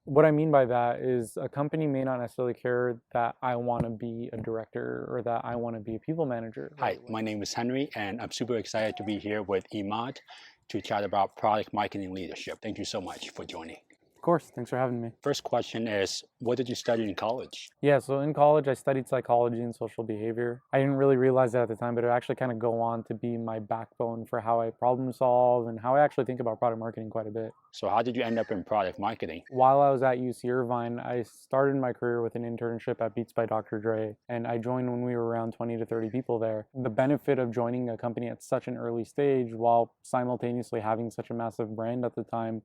What I mean by that is a company may not necessarily care that I want to be a director or that I want to be a people manager, Hi, right? my name is Henry, and I'm super excited to be here with Emad to chat about product marketing leadership. Thank you so much for joining. Of course, thanks for having me. First question is, what did you study in college? Yeah, so in college, I studied psychology and social behavior. I didn't really realize that at the time, but it actually kind of go on to be my backbone for how I problem solve and how I actually think about product marketing quite a bit. So how did you end up in product marketing? While I was at UC Irvine, I started my career with an internship at Beats by Dr. Dre, and I joined when we were around 20 to 30 people there. The benefit of joining a company at such an early stage while simultaneously having such a massive brand at the time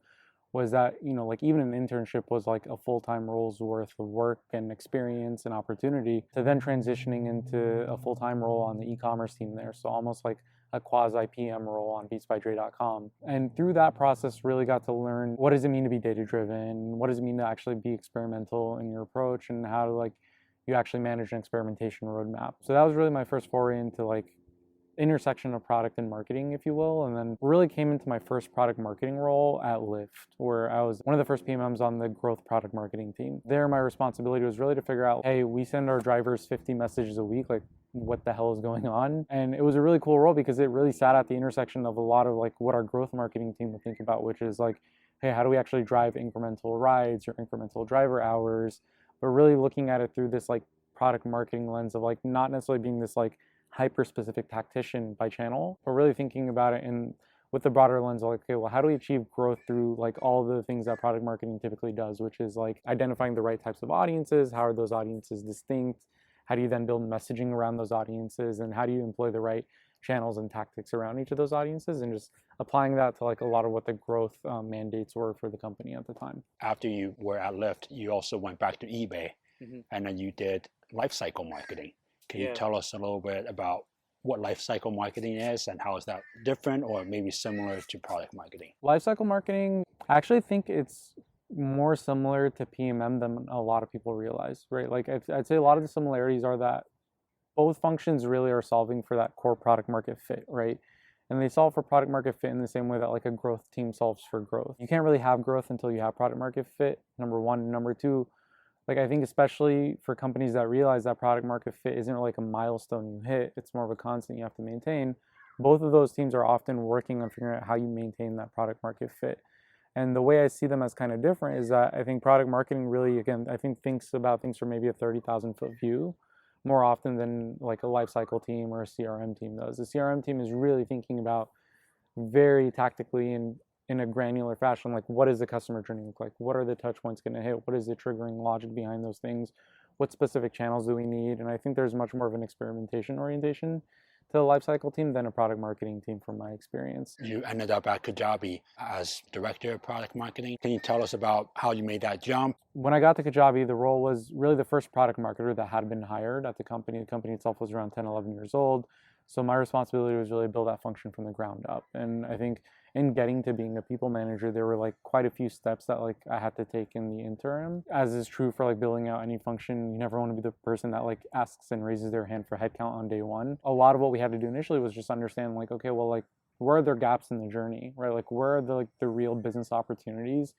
was that, like even an internship was like a full-time role's worth of work and experience and opportunity to then transitioning into a full-time role on the e-commerce team there. So almost like a quasi PM role on beatsbydre.com. And through that process, really got to learn what does it mean to be data driven? What does it mean to actually be experimental in your approach and how to like you actually manage an experimentation roadmap. So that was really my first foray into like intersection of product and marketing, if you will, and then really came into my first product marketing role at Lyft, where I was one of the first PMMs on the growth product marketing team. There, my responsibility was really to figure out, hey, we send our drivers 50 messages a week, like what the hell is going on? And it was a really cool role because it really sat at the intersection of a lot of like what our growth marketing team would think about, which is like, hey, how do we actually drive incremental rides or incremental driver hours? But really looking at it through this like product marketing lens of like not necessarily being this like hyper specific tactician by channel, but really thinking about it in with the broader lens of like, okay, well, how do we achieve growth through like all the things that product marketing typically does, which is like identifying the right types of audiences, how are those audiences distinct, how do you then build messaging around those audiences, and how do you employ the right channels and tactics around each of those audiences, and just applying that to like a lot of what the growth mandates were for the company at the time. After you were at Lyft, you also went back to eBay, Mm-hmm. and then you did lifecycle marketing. Can you Yeah. tell us a little bit about what lifecycle marketing is and how is that different or maybe similar to product marketing? Lifecycle marketing, I actually think it's more similar to PMM than a lot of people realize, right? Like I'd say a lot of the similarities are that both functions really are solving for that core product market fit, right? And they solve for product market fit in the same way that like a growth team solves for growth. You can't really have growth until you have product market fit, number one. Number two, like I think especially for companies that realize that product market fit isn't like a milestone you hit, it's more of a constant you have to maintain. Both of those teams are often working on figuring out how you maintain that product market fit. And the way I see them as kind of different is that I think product marketing really, again, I think thinks about things from maybe a 30,000 foot view more often than like a lifecycle team or a CRM team does. The CRM team is really thinking about very tactically and in a granular fashion, like what does the customer journey look like? What are the touch points going to hit? What is the triggering logic behind those things? What specific channels do we need? And I think there's much more of an experimentation orientation to the lifecycle team than a product marketing team from my experience. You ended up at Kajabi as director of product marketing. Can you tell us about how you made that jump? When I got to Kajabi, the role was really the first product marketer that had been hired at the company. The company itself was around 10, 11 years old. So my responsibility was really build that function from the ground up. And I think in getting to being a people manager, there were like quite a few steps that like I had to take in the interim. As is true for like building out any function, you never want to be the person that like asks and raises their hand for headcount on day one. A lot of what we had to do initially was just understand like, okay, well, like where are there gaps in the journey, right? Like where are the like the real business opportunities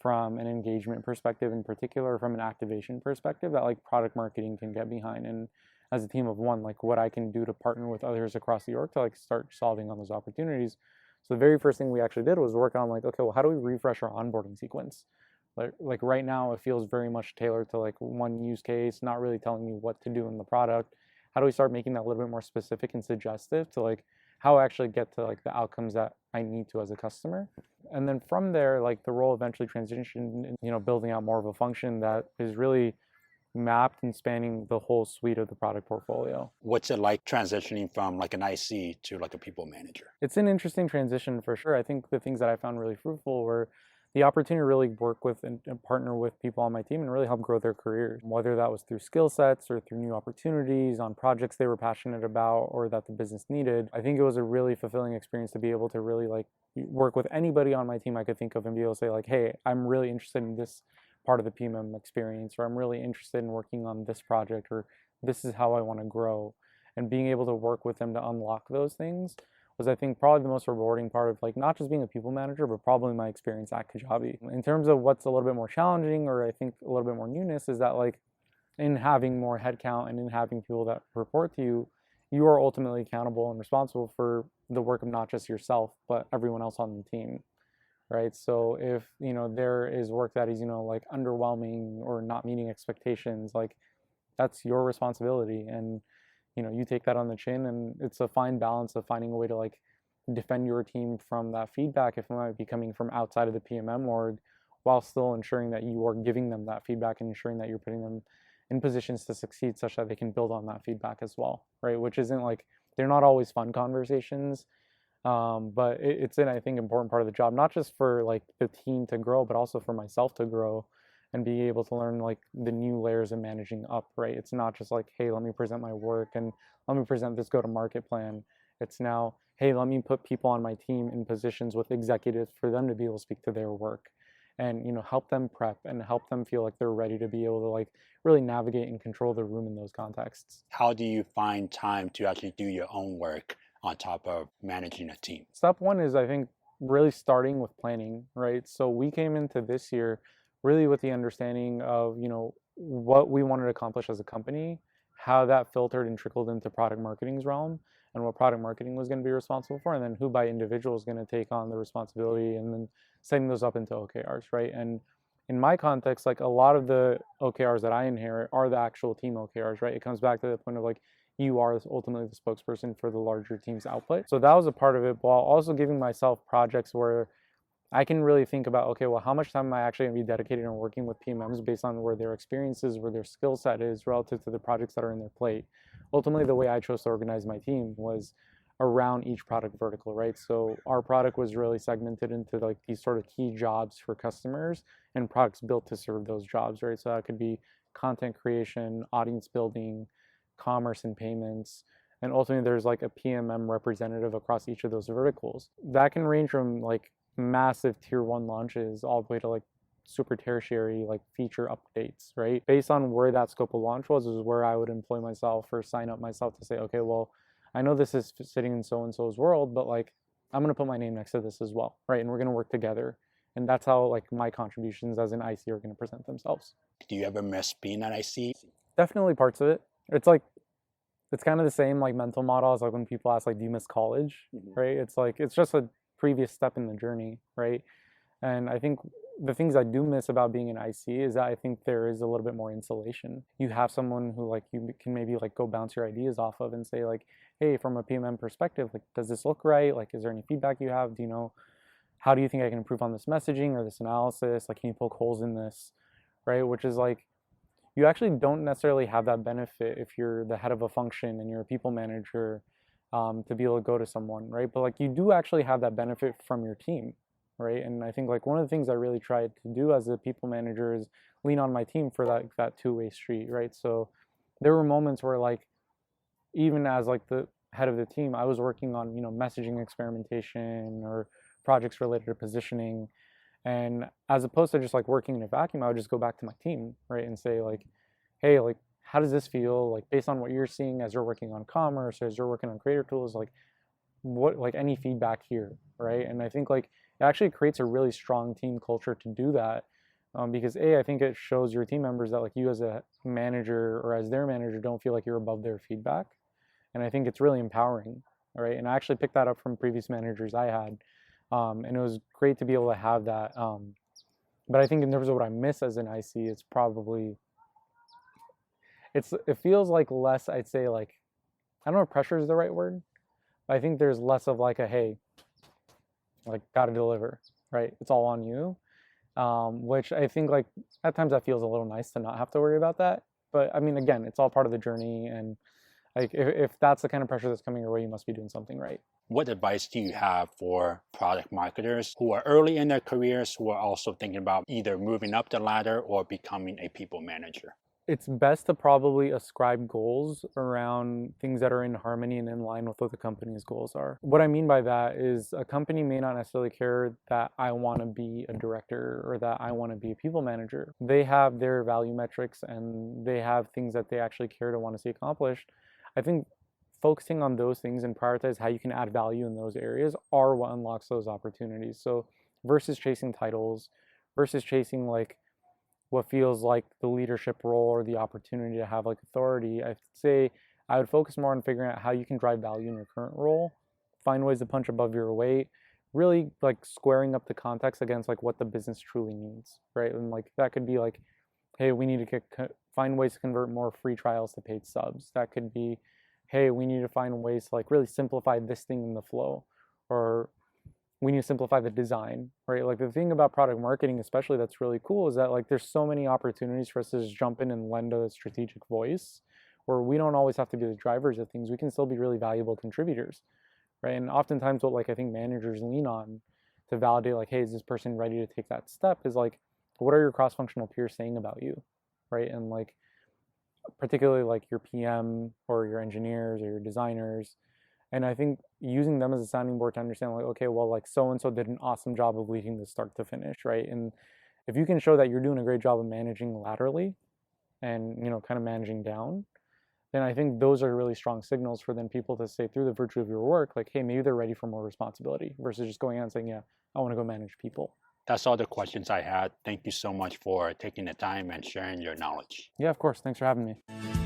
from an engagement perspective in particular, from an activation perspective that like product marketing can get behind. And as a team of one, like what I can do to partner with others across the org to like start solving on those opportunities. So the very first thing we actually did was work on like, okay, well, how do we refresh our onboarding sequence? Like right now, it feels very much tailored to like one use case, not really telling me what to do in the product. How do we start making that a little bit more specific and suggestive to like how I actually get to like the outcomes that I need to as a customer? And then from there, like the role eventually transitioned, building out more of a function that is really mapped and spanning the whole suite of the product portfolio. What's it like transitioning from like an IC to like a people manager? It's an interesting transition for sure. I think the things that I found really fruitful were the opportunity to really work with and partner with people on my team and really help grow their careers, whether that was through skill sets or through new opportunities on projects they were passionate about or that the business needed. I think it was a really fulfilling experience to be able to really like work with anybody on my team I could think of and be able to say like, hey, I'm really interested in this part of the PMM experience, or I'm really interested in working on this project, or this is how I want to grow. And being able to work with them to unlock those things was I think probably the most rewarding part of like not just being a people manager, but probably my experience at Kajabi. In terms of what's a little bit more challenging, or I think a little bit more newness, is that like in having more headcount and in having people that report to you, you are ultimately accountable and responsible for the work of not just yourself, but everyone else on the team, right? So if, there is work that is, like underwhelming or not meeting expectations, like that's your responsibility. And, you take that on the chin, and it's a fine balance of finding a way to like defend your team from that feedback if it might be coming from outside of the PMM org, while still ensuring that you are giving them that feedback and ensuring that you're putting them in positions to succeed such that they can build on that feedback as well, right? Which isn't like, they're not always fun conversations, but it's an, I think, important part of the job, not just for like the team to grow, but also for myself to grow and be able to learn like the new layers of managing up, right? It's not just like, hey, let me present my work and let me present this go-to-market plan. It's now, hey, let me put people on my team in positions with executives for them to be able to speak to their work and, help them prep and help them feel like they're ready to be able to like really navigate and control the room in those contexts. How do you find time to actually do your own work on top of managing a team? Step one is, I think, really starting with planning, right? So we came into this year really with the understanding of, what we wanted to accomplish as a company, how that filtered and trickled into product marketing's realm, and what product marketing was going to be responsible for, and then who by individual is going to take on the responsibility, and then setting those up into OKRs, right? And in my context, like a lot of the OKRs that I inherit are the actual team OKRs, right? It comes back to the point of like, you are ultimately the spokesperson for the larger team's output. So that was a part of it, while also giving myself projects where I can really think about, okay, well, how much time am I actually going to be dedicated on working with PMMs based on where their experiences, where their skill set is relative to the projects that are in their plate. Ultimately, the way I chose to organize my team was around each product vertical, right? So our product was really segmented into like these sort of key jobs for customers and products built to serve those jobs, right? So that could be content creation, audience building, commerce and payments. And ultimately, there's like a PMM representative across each of those verticals. That can range from like massive tier one launches all the way to like super tertiary like feature updates, right? Based on where that scope of launch was is where I would employ myself or sign up myself to say, okay, well, I know this is sitting in so and so's world, but like I'm gonna put my name next to this as well, right? And we're gonna work together. And that's how like my contributions as an IC are gonna present themselves. Do you ever miss being at IC? Definitely parts of it. It's like it's kind of the same like mental model as like when people ask like, do you miss college? Right? It's like it's just a previous step in the journey, right? And I think the things I do miss about being an IC is that I think there is a little bit more insulation. You have someone who like you can maybe like go bounce your ideas off of and say like, hey, from a PMM perspective, like does this look right? Like is there any feedback you have? Do you know, how do you think I can improve on this messaging or this analysis? Like can you poke holes in this? Right? Which is like you actually don't necessarily have that benefit if you're the head of a function and you're a people manager, to be able to go to someone, right? But like you do actually have that benefit from your team, right? And I think like one of the things I really tried to do as a people manager is lean on my team for that two-way street, right? So there were moments where like even as like the head of the team, I was working on messaging experimentation or projects related to positioning. And as opposed to just like working in a vacuum, I would just go back to my team, right, and say like, hey, like, how does this feel? Like, based on what you're seeing as you're working on commerce, as you're working on creator tools, like, what, like, any feedback here, right? And I think like it actually creates a really strong team culture to do that, because I think it shows your team members that like you as a manager or as their manager don't feel like you're above their feedback, and I think it's really empowering, right? And I actually picked that up from previous managers I had. And it was great to be able to have that. But I think in terms of what I miss as an IC, it's probably it feels like less. I'd say like I don't know if pressure is the right word. But I think there's less of like a hey, like gotta deliver, right? It's all on you. Which I think like at times that feels a little nice to not have to worry about that. But I mean, again, it's all part of the journey, and like if that's the kind of pressure that's coming your way, you must be doing something right. What advice do you have for product marketers who are early in their careers, who are also thinking about either moving up the ladder or becoming a people manager? It's best to probably ascribe goals around things that are in harmony and in line with what the company's goals are. What I mean by that is a company may not necessarily care that I want to be a director or that I want to be a people manager. They have their value metrics and they have things that they actually care to want to see accomplished. I think focusing on those things and prioritize how you can add value in those areas are what unlocks those opportunities. So versus chasing titles, versus chasing like what feels like the leadership role or the opportunity to have like authority, I'd say I would focus more on figuring out how you can drive value in your current role, find ways to punch above your weight, really like squaring up the context against like what the business truly needs, right? And like that could be like, hey, we need to find ways to convert more free trials to paid subs. That could be, hey, we need to find ways to like really simplify this thing in the flow, or we need to simplify the design, right? Like the thing about product marketing, especially that's really cool, is that like there's so many opportunities for us to just jump in and lend a strategic voice, where we don't always have to be the drivers of things. We can still be really valuable contributors, right? And oftentimes, what like I think managers lean on to validate, like, hey, is this person ready to take that step? Is like, what are your cross-functional peers saying about you, right? And like, particularly like your PM or your engineers or your designers. And I think using them as a sounding board to understand like, okay, well, like so and so did an awesome job of leading this start to finish, right? And if you can show that you're doing a great job of managing laterally and, you know, kind of managing down, then I think those are really strong signals for then people to say through the virtue of your work, like, hey, maybe they're ready for more responsibility versus just going out and saying, yeah, I want to go manage people. That's all the questions I had. Thank you so much for taking the time and sharing your knowledge. Yeah, of course. Thanks for having me.